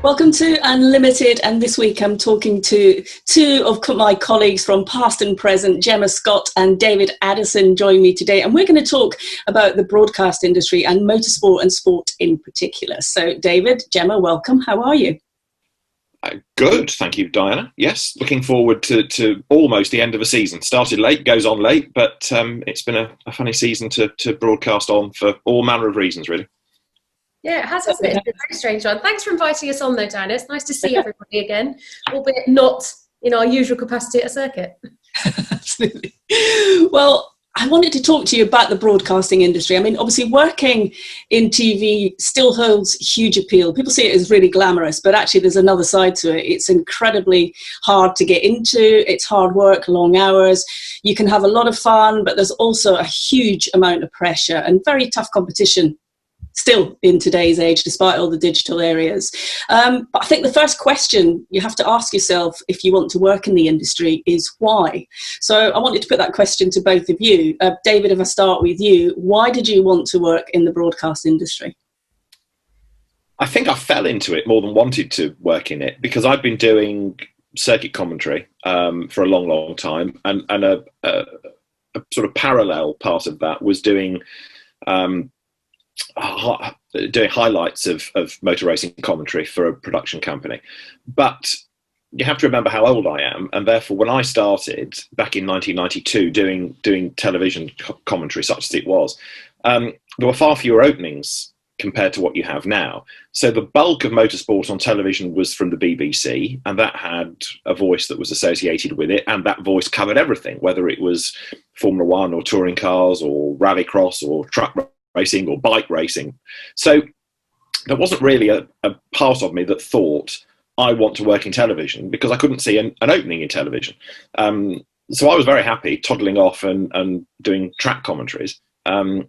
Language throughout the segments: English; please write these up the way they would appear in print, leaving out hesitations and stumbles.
Welcome to Unlimited, and this week I'm talking to two of my colleagues from past and present. Gemma Scott and David Addison join me today, and we're going to talk about the broadcast industry and motorsport and sport in particular. So David, Gemma, welcome. How are you? Good, thank you, Diana. Yes, looking forward to almost the end of a season. Started late, goes on late, but it's been a funny season to broadcast on for all manner of reasons, really. Yeah, it has, hasn't it? It's been a very strange one. Thanks for inviting us on, though, Diana. It's nice to see everybody again, albeit not in our usual capacity at a circuit. Absolutely. Well, I wanted to talk to you about the broadcasting industry. I mean, obviously working in TV still holds huge appeal. People see it as really glamorous, but actually there's another side to it. It's incredibly hard to get into. It's hard work, long hours. You can have a lot of fun, but there's also a huge amount of pressure and very tough competition still in today's age, despite all the digital areas. But I think the first question you have to ask yourself if you want to work in the industry is why. So I wanted to put that question to both of you. David, if I start with you, why did you want to work in the broadcast industry? I think I fell into it more than wanted to work in it, because I've been doing circuit commentary for a long, long time, and a sort of parallel part of that was doing highlights of motor racing commentary for a production company. But you have to remember how old I am, and therefore when I started back in 1992 doing television commentary such as it was, there were far fewer openings compared to what you have now. So the bulk of motorsport on television was from the BBC, and that had a voice that was associated with it, and that voice covered everything, whether it was Formula One or touring cars or rallycross or truck racing or bike racing. So there wasn't really a part of me that thought I want to work in television, because I couldn't see an opening in television. So I was very happy toddling off and doing track commentaries. And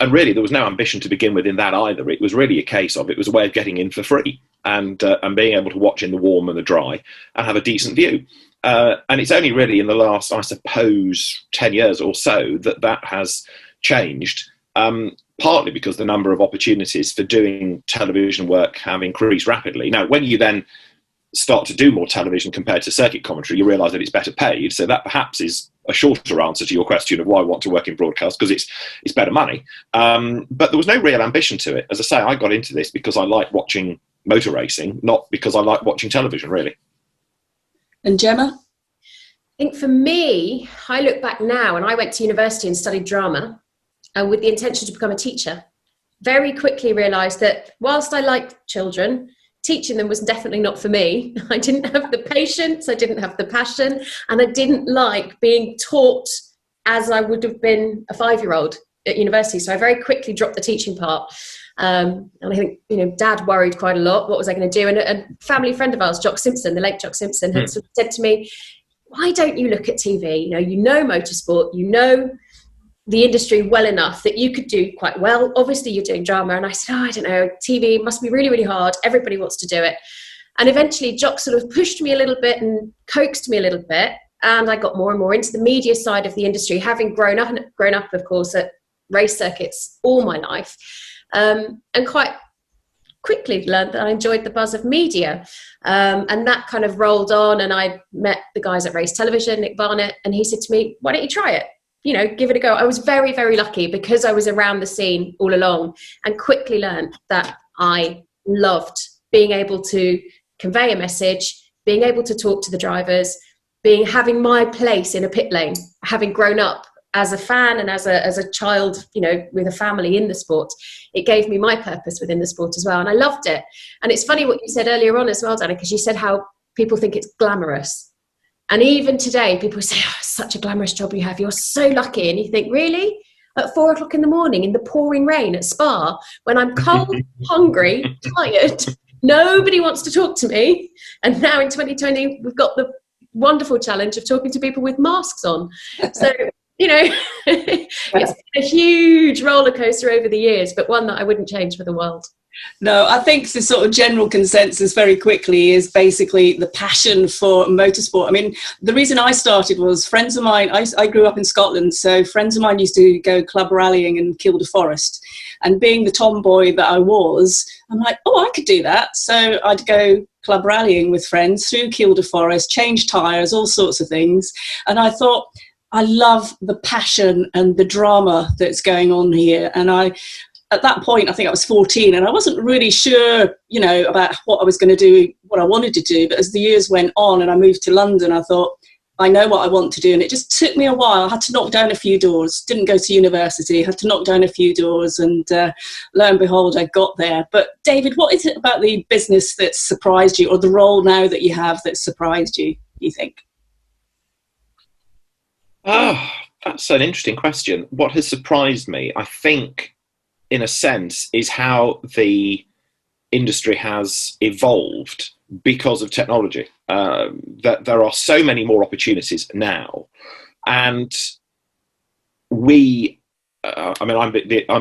really there was no ambition to begin with in that either. It was really a case of, it was a way of getting in for free and being able to watch in the warm and the dry and have a decent view. And it's only really in the last, I suppose, 10 years or so that has changed, partly because the number of opportunities for doing television work have increased rapidly. Now, when you then start to do more television compared to circuit commentary, you realise that it's better paid. So that perhaps is a shorter answer to your question of why I want to work in broadcast, because it's better money. But there was no real ambition to it. As I say, I got into this because I like watching motor racing, not because I like watching television, really. And Gemma? I think for me, I look back now, and I went to university and studied drama, and with the intention to become a teacher. Very quickly realised that whilst I liked children, teaching them was definitely not for me. I didn't have the patience, I didn't have the passion, and I didn't like being taught as I would have been a 5-year-old at university. So I very quickly dropped the teaching part. And I think, Dad worried quite a lot. What was I going to do? And a family friend of ours, Jock Simpson, the late Jock Simpson, had sort of said to me, why don't you look at TV? You know motorsport, you know the industry well enough that you could do quite well. Obviously you're doing drama. And I said, I don't know, TV must be really, really hard. Everybody wants to do it. And eventually Jock sort of pushed me a little bit and coaxed me a little bit. And I got more and more into the media side of the industry, having grown up, of course, at race circuits all my life. And quite quickly learned that I enjoyed the buzz of media. And that kind of rolled on, and I met the guys at Race Television, Nick Barnett, and he said to me, why don't you try it? Give it a go. I was very, very lucky because I was around the scene all along, and quickly learned that I loved being able to convey a message, being able to talk to the drivers, having my place in a pit lane, having grown up as a fan and as a child, with a family in the sport. It gave me my purpose within the sport as well, and I loved it. And it's funny what you said earlier on as well, Dana, because you said how people think it's glamorous. And even today, people say, it's such a glamorous job you have. You're so lucky. And you think, really? At 4 o'clock in the morning in the pouring rain at Spa, when I'm cold, hungry, tired, nobody wants to talk to me. And now in 2020, we've got the wonderful challenge of talking to people with masks on. So You know, it's been a huge roller coaster over the years, but one that I wouldn't change for the world. No, I think the sort of general consensus very quickly is basically the passion for motorsport. I mean, the reason I started was friends of mine, I grew up in Scotland, so friends of mine used to go club rallying in Kielder Forest. And being the tomboy that I was, I'm like, oh, I could do that. So I'd go club rallying with friends through Kielder Forest, change tyres, all sorts of things. And I thought, I love the passion and the drama that's going on here. And at that point, I think I was 14 and I wasn't really sure, you know, about what I was going to do, what I wanted to do. But as the years went on and I moved to London, I thought, I know what I want to do. And it just took me a while. I had to knock down a few doors, didn't go to university, had to knock down a few doors. And lo and behold, I got there. But David, what is it about the business that surprised you, or the role now that you have that surprised you, you think? Oh, that's an interesting question. What has surprised me, I think, in a sense, is how the industry has evolved because of technology. That there are so many more opportunities now, and we. I mean, I'm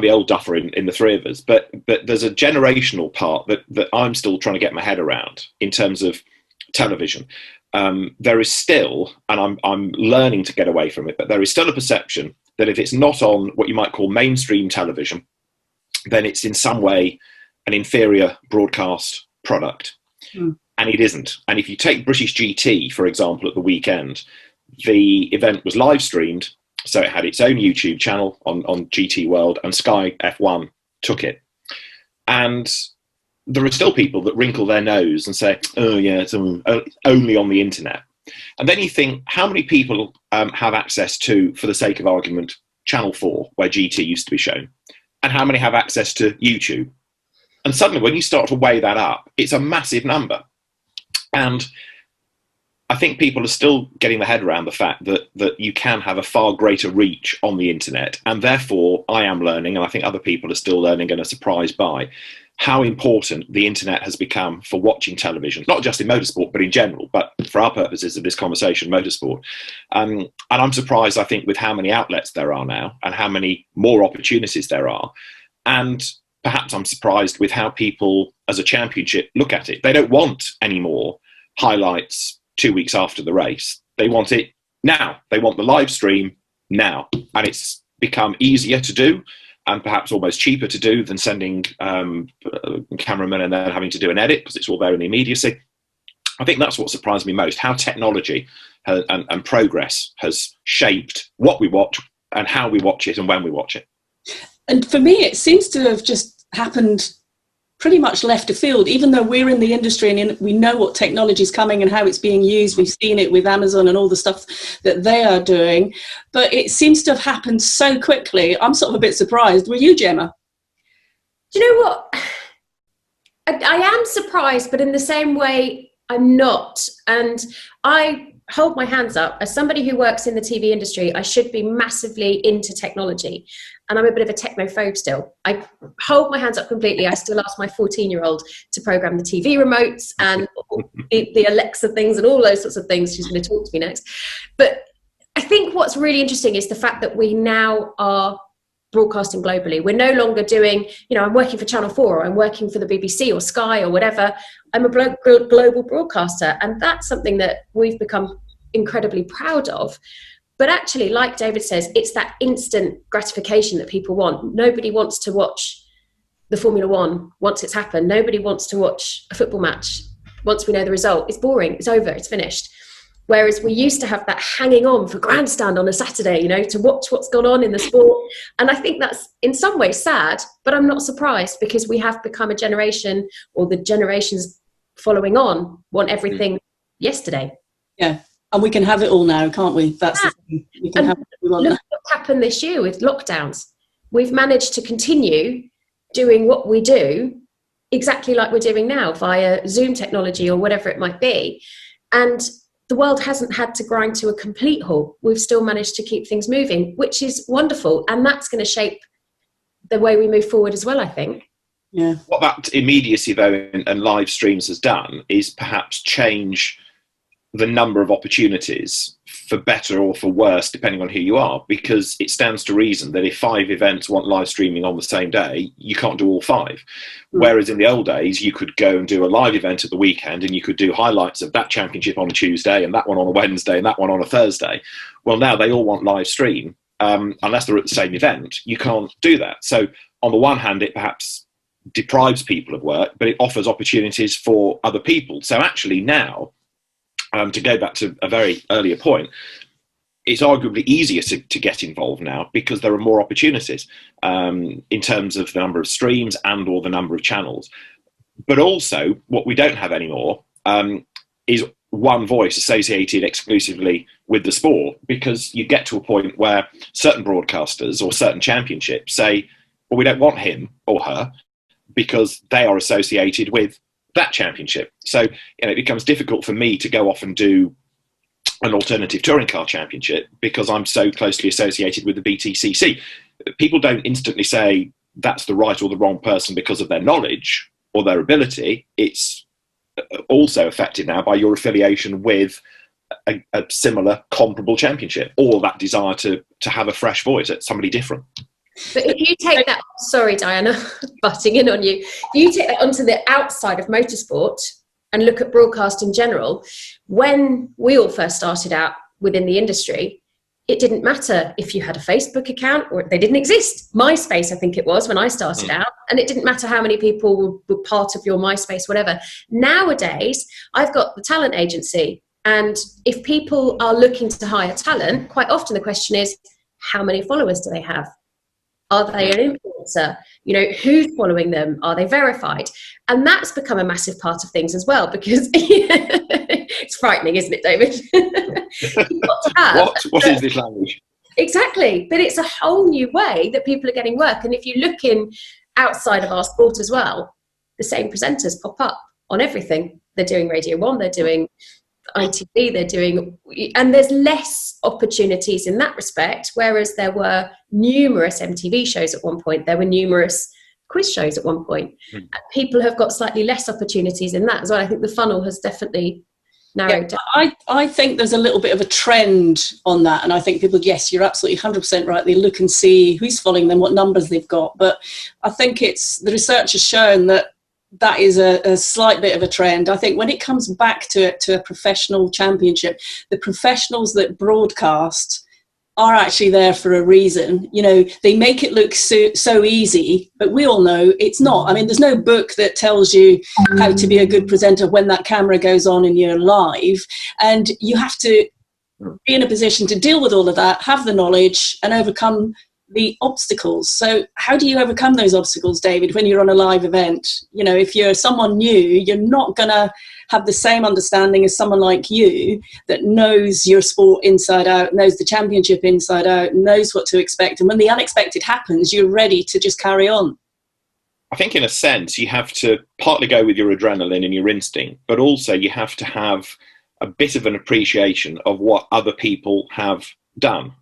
the old duffer in the three of us, but there's a generational part that I'm still trying to get my head around in terms of television. There is still, and I'm learning to get away from it, but there is still a perception that if it's not on what you might call mainstream television, then it's in some way an inferior broadcast product. And it isn't. And if you take British GT, for example, at the weekend, the event was live streamed, so it had its own YouTube channel on GT World, and Sky F1 took it. And there are still people that wrinkle their nose and say, oh yeah, it's only on the internet. And then you think, how many people have access to, for the sake of argument, Channel 4, where GT used to be shown? And how many have access to YouTube? And suddenly when you start to weigh that up, it's a massive number. And I think people are still getting their head around the fact that you can have a far greater reach on the internet. And therefore I am learning, and I think other people are still learning and are surprised by how important the internet has become for watching television, not just in motorsport, but in general, but for our purposes of this conversation, motorsport. And I'm surprised, I think, with how many outlets there are now and how many more opportunities there are. And perhaps I'm surprised with how people as a championship look at it. They don't want any more highlights 2 weeks after the race. They want it now. They want the live stream now. And it's become easier to do, and perhaps almost cheaper to do than sending cameramen and then having to do an edit, because it's all there in the immediacy. I think that's what surprised me most, how technology and progress has shaped what we watch and how we watch it and when we watch it. And for me, it seems to have just happened pretty much left of field, even though we're in the industry and we know what technology is coming and how it's being used. We've seen it with Amazon and all the stuff that they are doing, but it seems to have happened so quickly. I'm sort of a bit surprised. Were you, Gemma? Do you know what? I am surprised, but in the same way, I'm not. And I hold my hands up. As somebody who works in the TV industry, I should be massively into technology. And I'm a bit of a technophobe still. I hold my hands up completely. I still ask my 14-year-old to program the TV remotes and the Alexa things and all those sorts of things. She's going to talk to me next. But I think what's really interesting is the fact that we now are broadcasting globally. We're no longer doing, you know, I'm working for Channel 4 or I'm working for the BBC or Sky or whatever. I'm a global broadcaster. And that's something that we've become incredibly proud of. But actually, like David says, it's that instant gratification that people want. Nobody wants to watch the Formula One once it's happened. Nobody wants to watch a football match once we know the result. It's boring. It's over. It's finished. Whereas we used to have that hanging on for grandstand on a Saturday, you know, to watch what's gone on in the sport. And I think that's in some ways sad, but I'm not surprised, because we have become a generation, or the generations following on want everything yesterday. Yeah. And we can have it all now, can't we? That's the thing. We can have what we want. Look what's happened this year with lockdowns. We've managed to continue doing what we do exactly like we're doing now via Zoom technology or whatever it might be. And the world hasn't had to grind to a complete halt. We've still managed to keep things moving, which is wonderful. And that's going to shape the way we move forward as well, I think. Yeah. What that immediacy, though, and live streams has done is perhaps change the number of opportunities for better or for worse, depending on who you are, because it stands to reason that if 5 events want live streaming on the same day, you can't do all 5. Whereas in the old days, you could go and do a live event at the weekend, and you could do highlights of that championship on a Tuesday and that one on a Wednesday and that one on a Thursday. Well, now they all want live stream. Unless they're at the same event, you can't do that. So on the one hand, it perhaps deprives people of work, but it offers opportunities for other people. So actually now, to go back to a very earlier point, it's arguably easier to get involved now because there are more opportunities in terms of the number of streams and or the number of channels. But also what we don't have anymore is one voice associated exclusively with the sport, because you get to a point where certain broadcasters or certain championships say, well, we don't want him or her because they are associated with that championship. So it becomes difficult for me to go off and do an alternative touring car championship because I'm so closely associated with the BTCC. People don't instantly say that's the right or the wrong person because of their knowledge or their ability. It's also affected now by your affiliation with a similar comparable championship, or that desire to have a fresh voice at somebody different. But if you take that, sorry Diana, butting in on you, if you take that onto the outside of motorsport and look at broadcast in general, when we all first started out within the industry, it didn't matter if you had a Facebook account, or they didn't exist. MySpace, I think it was, when I started out, and it didn't matter how many people were part of your MySpace, whatever. Nowadays, I've got the talent agency, and if people are looking to hire talent, quite often the question is, how many followers do they have? Are they an influencer? Who's following them? Are they verified? And that's become a massive part of things as well, because it's frightening, isn't it, David? You've got to have, what is this language? Exactly. But it's a whole new way that people are getting work. And if you look in outside of our sport as well, the same presenters pop up on everything. They're doing Radio 1, they're doing ITV, they're doing, and there's less opportunities in that respect, whereas there were numerous MTV shows at one point, there were numerous quiz shows at one point. People have got slightly less opportunities in that as well. I think the funnel has definitely narrowed down. I think there's a little bit of a trend on that, and I think people, yes, you're absolutely 100% right, they look and see who's following them, what numbers they've got, but I think the research has shown that is a slight bit of a trend. I think when it comes back to a professional championship, the professionals that broadcast are actually there for a reason. They make it look so easy, but we all know it's not. I mean, there's no book that tells you how to be a good presenter when that camera goes on and you're live, and you have to be in a position to deal with all of that, have the knowledge and overcome the obstacles. So how do you overcome those obstacles, David, when you're on a live event? If you're someone new, you're not going to have the same understanding as someone like you that knows your sport inside out, knows the championship inside out, knows what to expect. And when the unexpected happens, you're ready to just carry on. I think in a sense, you have to partly go with your adrenaline and your instinct, but also you have to have a bit of an appreciation of what other people have done.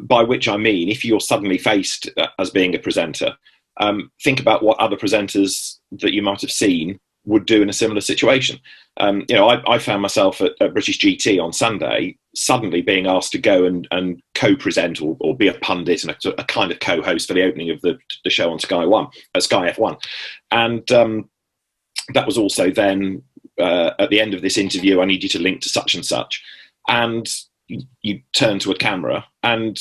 By which I mean, if you're suddenly faced as being a presenter, think about what other presenters that you might have seen would do in a similar situation. I found myself at British GT on Sunday, suddenly being asked to go and co-present or be a pundit and a kind of co-host for the opening of the show on Sky F1. And that was also then, at the end of this interview, I need you to link to such and such. And you turn to a camera, and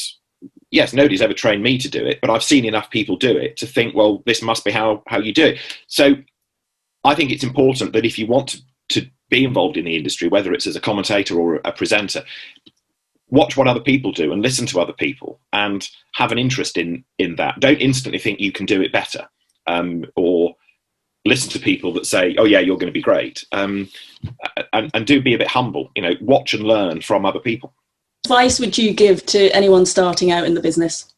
yes, nobody's ever trained me to do it, but I've seen enough people do it to think, well, this must be how you do it. So I think it's important that if you want to be involved in the industry, whether it's as a commentator or a presenter, watch what other people do and listen to other people and have an interest in that. Don't instantly think you can do it better, or listen to people that say, oh yeah, you're going to be great. And do be a bit humble, watch and learn from other people. What advice would you give to anyone starting out in the business?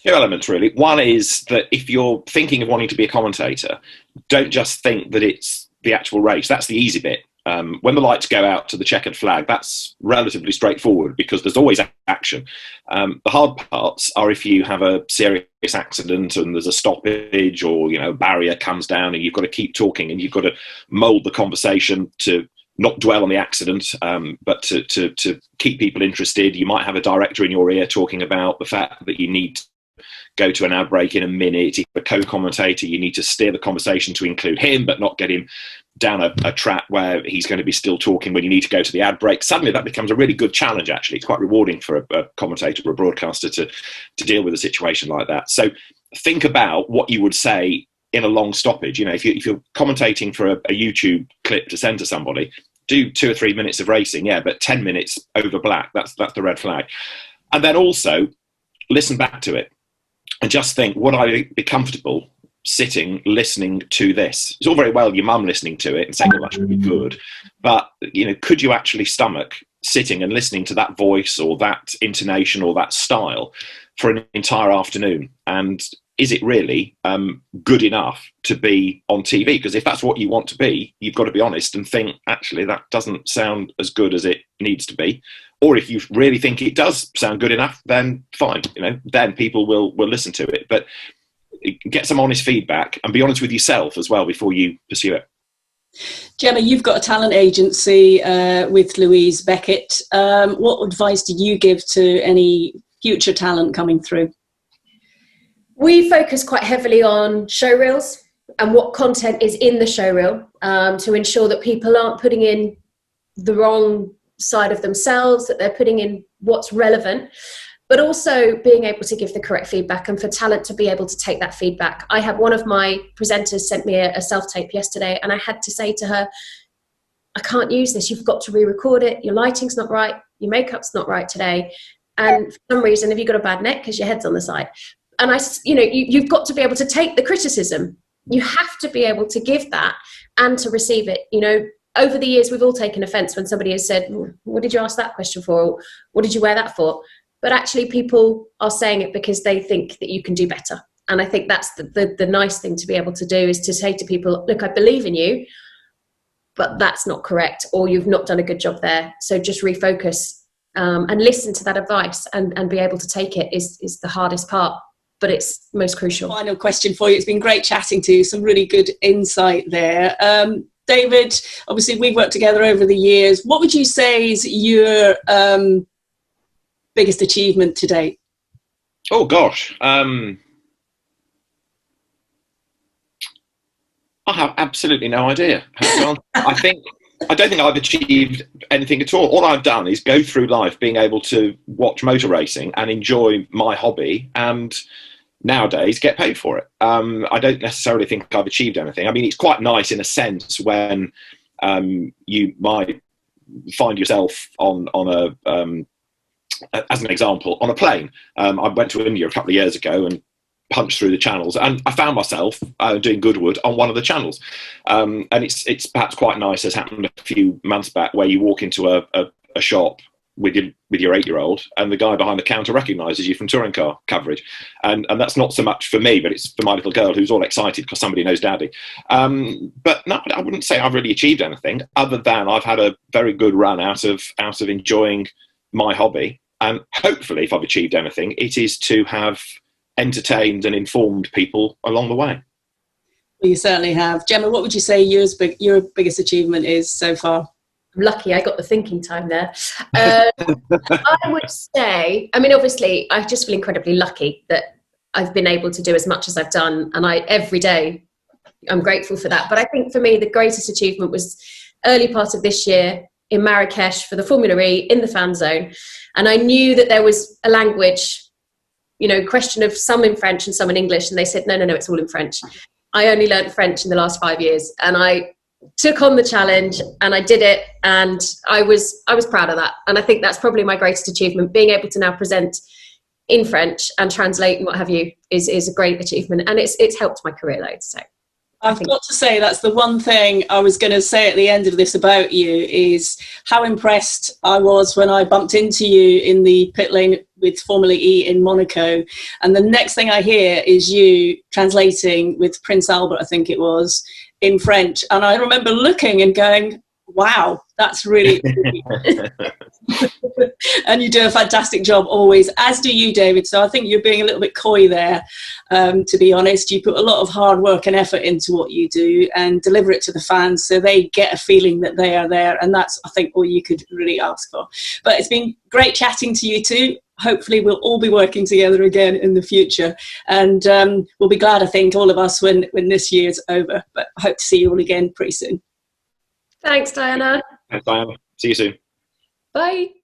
2 elements, really. One is that if you're thinking of wanting to be a commentator, don't just think that it's the actual race. That's the easy bit. When the lights go out to the checkered flag, that's relatively straightforward because there's always action. The hard parts are if you have a serious accident and there's a stoppage, or a barrier comes down and you've got to keep talking and you've got to mould the conversation to not dwell on the accident, but to keep people interested. You might have a director in your ear talking about the fact that you need to go to an ad break in a minute. If you're a co-commentator, you need to steer the conversation to include him, but not get him down a track where he's going to be still talking when you need to go to the ad break. Suddenly that becomes a really good challenge, actually. It's quite rewarding for a commentator or a broadcaster to deal with a situation like that. So think about what you would say in a long stoppage. If you're commentating for a YouTube clip to send to somebody, do 2 or 3 minutes of racing, but 10 minutes over black, that's the red flag. And then also listen back to it and just think, would I be comfortable sitting listening to this? It's all very well your mum listening to it and saying, well, that should be good, but could you actually stomach sitting and listening to that voice or that intonation or that style for an entire afternoon? And is it really good enough to be on TV? Because if that's what you want to be, you've got to be honest and think, actually, that doesn't sound as good as it needs to be. Or if you really think it does sound good enough, then fine, then people will listen to it. But get some honest feedback and be honest with yourself as well before you pursue it. Gemma, you've got a talent agency with Louise Beckett. What advice do you give to any future talent coming through? We focus quite heavily on show reels and what content is in the show reel to ensure that people aren't putting in the wrong side of themselves, that they're putting in what's relevant, but also being able to give the correct feedback and for talent to be able to take that feedback. I had one of my presenters sent me a self-tape yesterday and I had to say to her, I can't use this, you've got to re-record it, your lighting's not right, your makeup's not right today, and for some reason have you got a bad neck because your head's on the side? And you've got to be able to take the criticism. You have to be able to give that and to receive it. Over the years, we've all taken offence when somebody has said, what did you ask that question for? Or, what did you wear that for? But actually people are saying it because they think that you can do better. And I think that's the nice thing to be able to do, is to say to people, look, I believe in you, but that's not correct, or you've not done a good job there. So just refocus and listen to that advice and be able to take it is the hardest part, but it's most crucial. Final question for you. It's been great chatting to you. Some really good insight there. David, obviously we've worked together over the years. What would you say is your biggest achievement to date? Oh gosh, I have absolutely no idea. I don't think I've achieved anything at all. All I've done is go through life being able to watch motor racing and enjoy my hobby, and nowadays get paid for it. I don't necessarily think I've achieved anything. I mean, it's quite nice in a sense when you might find yourself on a as an example, on a plane. I went to India a couple of years ago and punched through the channels, and I found myself doing Goodwood on one of the channels. And it's perhaps quite nice, as happened a few months back, where you walk into a shop with your 8-year-old, and the guy behind the counter recognises you from touring car coverage, and that's not so much for me, but it's for my little girl, who's all excited because somebody knows Daddy. But no, I wouldn't say I've really achieved anything, other than I've had a very good run out of enjoying my hobby. And hopefully, if I've achieved anything, it is to have entertained and informed people along the way. Well, you certainly have. Gemma, what would you say your biggest achievement is so far? I'm lucky I got the thinking time there. I would say, I mean, obviously, I just feel incredibly lucky that I've been able to do as much as I've done. And every day, I'm grateful for that. But I think for me, the greatest achievement was early part of this year in Marrakesh for the Formula E in the fan zone. And I knew that there was a language, question of some in French and some in English. And they said, no, it's all in French. I only learned French in the last 5 years. And I took on the challenge and I did it. And I was proud of that. And I think that's probably my greatest achievement. Being able to now present in French and translate and what have you is a great achievement. And it's helped my career loads. So I've got to say, that's the one thing I was going to say at the end of this about you, is how impressed I was when I bumped into you in the pit lane with Formula E in Monaco. And the next thing I hear is you translating with Prince Albert, I think it was, in French. And I remember looking and going, wow, that's really and you do a fantastic job always, as do you, David. So I think you're being a little bit coy there, to be honest. You put a lot of hard work and effort into what you do and deliver it to the fans so they get a feeling that they are there, and that's, I think, all you could really ask for. But it's been great chatting to you two. Hopefully we'll all be working together again in the future, and we'll be glad, I think, all of us, when this year's over. But I hope to see you all again pretty soon. Thanks, Diana. Thanks, Diana. See you soon. Bye.